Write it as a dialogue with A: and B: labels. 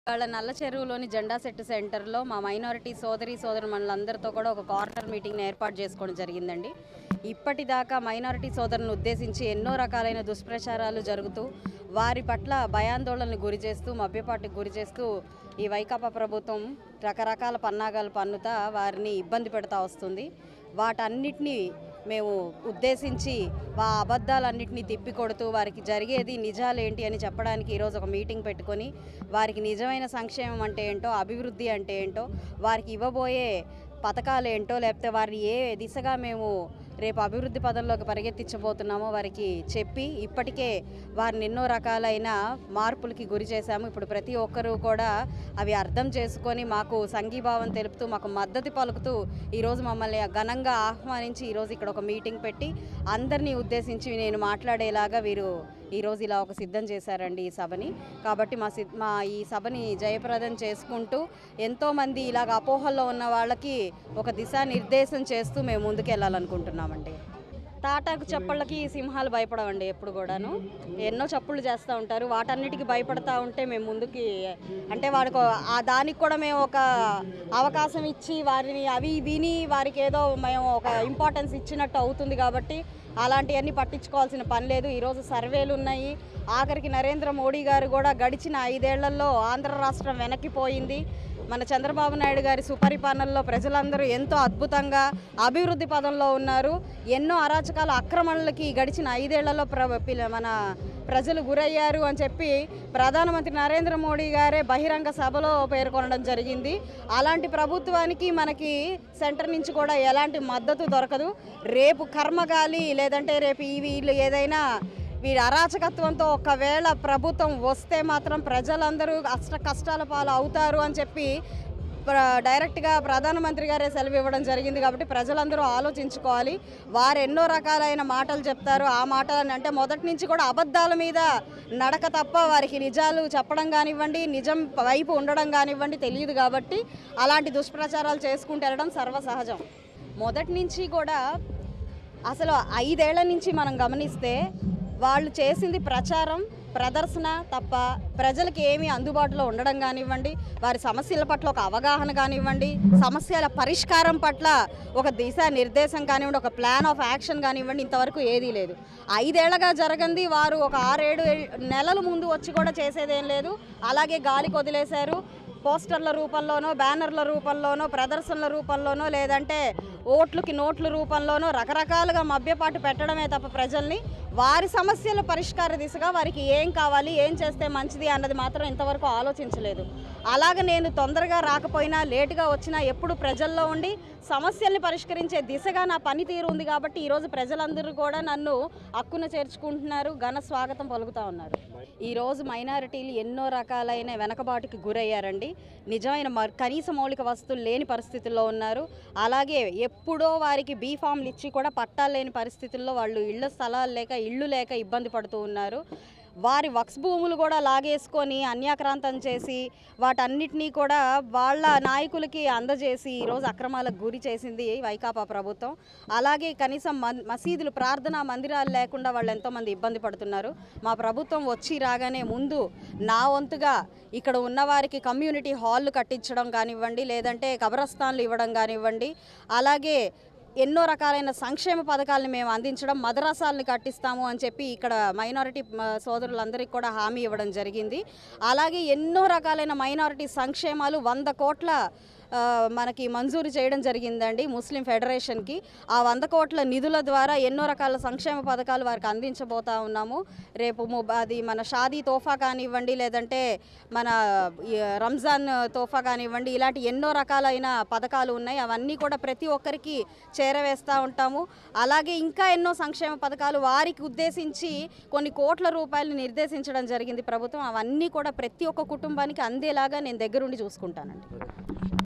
A: వాళ్ళ నల్ల చెరువులోని జెండా సెట్ సెంటర్లో మా మైనారిటీ సోదరులందరితో కూడా ఒక కార్నర్ మీటింగ్ని ఏర్పాటు చేసుకోవడం జరిగిందండి. ఇప్పటిదాకా మైనారిటీ సోదరులను ఉద్దేశించి ఎన్నో రకాలైన దుష్ప్రచారాలు జరుగుతూ వారి పట్ల భయాందోళనకు గురి చేస్తూ మభ్యపాటుకు గురి చేస్తూ ఈ వైకాపా ప్రభుత్వం రకరకాల పన్నాగాలు పన్నుతా వారిని ఇబ్బంది పెడతా వస్తుంది. వాటన్నిటినీ మేము ఉద్దేశించి ఆ అబద్ధాలన్నింటినీ తిప్పికొడుతూ వారికి జరిగేది నిజాలేంటి అని చెప్పడానికి ఈరోజు ఒక మీటింగ్ పెట్టుకొని వారికి నిజమైన సంక్షేమం అంటే ఏంటో, అభివృద్ధి అంటే ఏంటో, వారికి ఇవ్వబోయే పథకాలు ఏంటో, లేకపోతే వారిని ఏ దిశగా మేము రేపు అభివృద్ధి పదంలోకి పరిగెత్తించబోతున్నామో వారికి చెప్పి ఇప్పటికే వారిని ఎన్నో రకాలైన మార్పులకి గురి చేశాము. ఇప్పుడు ప్రతి ఒక్కరూ కూడా అవి అర్థం చేసుకొని మాకు సంఘీభావం తెలుపుతూ మాకు మద్దతు పలుకుతూ ఈరోజు మమ్మల్ని ఘనంగా ఆహ్వానించి ఈరోజు ఇక్కడ ఒక మీటింగ్ పెట్టి అందరినీ ఉద్దేశించి నేను మాట్లాడేలాగా వీరు ఈరోజు ఇలా ఒక సిద్ధం చేశారండి ఈ సభని. కాబట్టి మా ఈ సభని జయప్రదం చేసుకుంటూ ఎంతోమంది ఇలాగ అపోహల్లో ఉన్న వాళ్ళకి ఒక దిశానిర్దేశం చేస్తూ మేము ముందుకెళ్ళాలనుకుంటున్నామండి. తాటాకు చప్పళ్ళకి సింహాలు భయపడవండి. ఎప్పుడు కూడాను ఎన్నో చప్పుళ్ళు చేస్తూ ఉంటారు. వాటన్నిటికీ భయపడతా ఉంటే మేము ముందుకి అంటే వాడికి దానికి కూడా మేము ఒక అవకాశం ఇచ్చి వారిని అవి విని వారికి ఏదో మేము ఒక ఇంపార్టెన్స్ ఇచ్చినట్టు అవుతుంది. కాబట్టి అలాంటివన్నీ పట్టించుకోవాల్సిన పని లేదు. ఈరోజు సర్వేలు ఉన్నాయి. ఆఖరికి నరేంద్ర మోడీ గారు కూడా గడిచిన 5 ఏళ్లలో ఆంధ్ర రాష్ట్రం వెనక్కిపోయింది. మన చంద్రబాబు నాయుడు గారి సుపరిపాలనలో ప్రజలందరూ ఎంతో అద్భుతంగా అభివృద్ధి పదంలో ఉన్నారు. ఎన్నో అరాచకాల అక్రమణలకి గడిచిన 5 ఏళ్లలో మన ప్రజలు గురయ్యారు అని చెప్పి ప్రధానమంత్రి నరేంద్ర మోడీ గారే బహిరంగ సభలో పేర్కొనడం జరిగింది. అలాంటి ప్రభుత్వానికి మనకి సెంటర్ నుంచి కూడా ఎలాంటి మద్దతు దొరకదు. రేపు కర్మగాలి లేదంటే రేపు వీళ్ళు ఏదైనా వీరి అరాచకత్వంతో ఒకవేళ ప్రభుత్వం వస్తే మాత్రం ప్రజలందరూ కష్టాల పాలు అవుతారు అని చెప్పి డైరెక్ట్గా ప్రధానమంత్రి గారే సెలవు ఇవ్వడం జరిగింది. కాబట్టి ప్రజలందరూ ఆలోచించుకోవాలి. వారు ఎన్నో రకాలైన మాటలు చెప్తారు. ఆ మాటలని అంటే మొదటి నుంచి కూడా అబద్ధాల మీద నడక తప్ప వారికి నిజాలు చెప్పడం కానివ్వండి, నిజం వైపు ఉండడం కానివ్వండి తెలియదు. కాబట్టి అలాంటి దుష్ప్రచారాలు చేసుకుంటూ వెళ్ళడం సర్వసహజం. మొదటి నుంచి కూడా అసలు 5 ఏళ్ల నుంచి మనం గమనిస్తే వాళ్ళు చేసింది ప్రచారం, ప్రదర్శన తప్ప ప్రజలకు ఏమీ అందుబాటులో ఉండడం కానివ్వండి, వారి సమస్యల పట్ల ఒక అవగాహన కానివ్వండి, సమస్యల పరిష్కారం పట్ల ఒక దిశా నిర్దేశం కానివ్వండి, ఒక ప్లాన్ ఆఫ్ యాక్షన్ కానివ్వండి, ఇంతవరకు ఏదీ లేదు. 5 ఏళ్లగా జరగంది వారు ఒక 6-7 నెలల ముందు వచ్చి కూడా చేసేదేం లేదు. అలాగే గాలికి వదిలేశారు. పోస్టర్ల రూపంలోనో, బ్యానర్ల రూపంలోనో, ప్రదర్శనల రూపంలోనో, లేదంటే ఓట్లకి నోట్ల రూపంలోనో రకరకాలుగా మభ్యపాటు పెట్టడమే తప్ప ప్రజల్ని వారి సమస్యల పరిష్కార దిశగా వారికి ఏం కావాలి, ఏం చేస్తే మంచిది అన్నది మాత్రం ఇంతవరకు ఆలోచించలేదు. అలాగే నేను తొందరగా రాకపోయినా, లేటుగా వచ్చినా ఎప్పుడు ప్రజల్లో ఉండి సమస్యల్ని పరిష్కరించే దిశగా నా పనితీరు ఉంది. కాబట్టి ఈరోజు ప్రజలందరూ కూడా నన్ను హక్కున చేర్చుకుంటున్నారు, ఘన స్వాగతం పలుకుతూ ఉన్నారు. ఈరోజు మైనారిటీలు ఎన్నో రకాలైన వెనకబాటుకి గురయ్యారండి. నిజమైన కనీస మౌలిక వసతులు లేని పరిస్థితుల్లో ఉన్నారు. అలాగే ఎప్పుడో వారికి బీఫామ్లు ఇచ్చి కూడా పట్టాలు లేని పరిస్థితుల్లో వాళ్ళు స్థలాలు లేక ఇళ్ళు లేక ఇబ్బంది పడుతూ ఉన్నారు. వారి వక్స్ భూములు కూడా లాగేసుకొని అన్యాక్రాంతం చేసి వాటన్నిటినీ కూడా వాళ్ళ నాయకులకి అందజేసి ఈరోజు అక్రమాలకు గురి చేసింది వైకాపా ప్రభుత్వం. అలాగే కనీసం మసీదులు, ప్రార్థనా మందిరాలు లేకుండా వాళ్ళు ఎంతోమంది ఇబ్బంది పడుతున్నారు. మా ప్రభుత్వం వచ్చి రాగానే ముందు నా వంతుగా ఇక్కడ ఉన్నవారికి కమ్యూనిటీ హాళ్ళు కట్టించడం కానివ్వండి, లేదంటే కబరస్థాన్లు ఇవ్వడం కానివ్వండి, అలాగే ఎన్నో రకాలైన సంక్షేమ పథకాలను మేము అందించడం, మదరసాలను కట్టిస్తాము అని చెప్పి ఇక్కడ మైనారిటీ సోదరులందరికీ కూడా హామీ ఇవ్వడం జరిగింది. అలాగే ఎన్నో రకాలైన మైనారిటీ సంక్షేమాలు 100 కోట్ల మనకి మంజూరు చేయడం జరిగిందండి ముస్లిం ఫెడరేషన్కి. ఆ 100 కోట్ల నిధుల ద్వారా ఎన్నో రకాల సంక్షేమ పథకాలు వారికి అందించబోతా ఉన్నాము. రేపు అది మన షాదీ తోఫా కానివ్వండి, లేదంటే మన రంజాన్ తోఫా కానివ్వండి, ఇలాంటి ఎన్నో రకాలైన పథకాలు ఉన్నాయి. అవన్నీ కూడా ప్రతి ఒక్కరికి చేరవేస్తూ ఉంటాము. అలాగే ఇంకా ఎన్నో సంక్షేమ పథకాలు వారికి ఉద్దేశించి కొన్ని కోట్ల రూపాయలు నిర్దేశించడం జరిగింది ప్రభుత్వం. అవన్నీ కూడా ప్రతి ఒక్క కుటుంబానికి అందేలాగా నేను దగ్గరుండి చూసుకుంటానండి.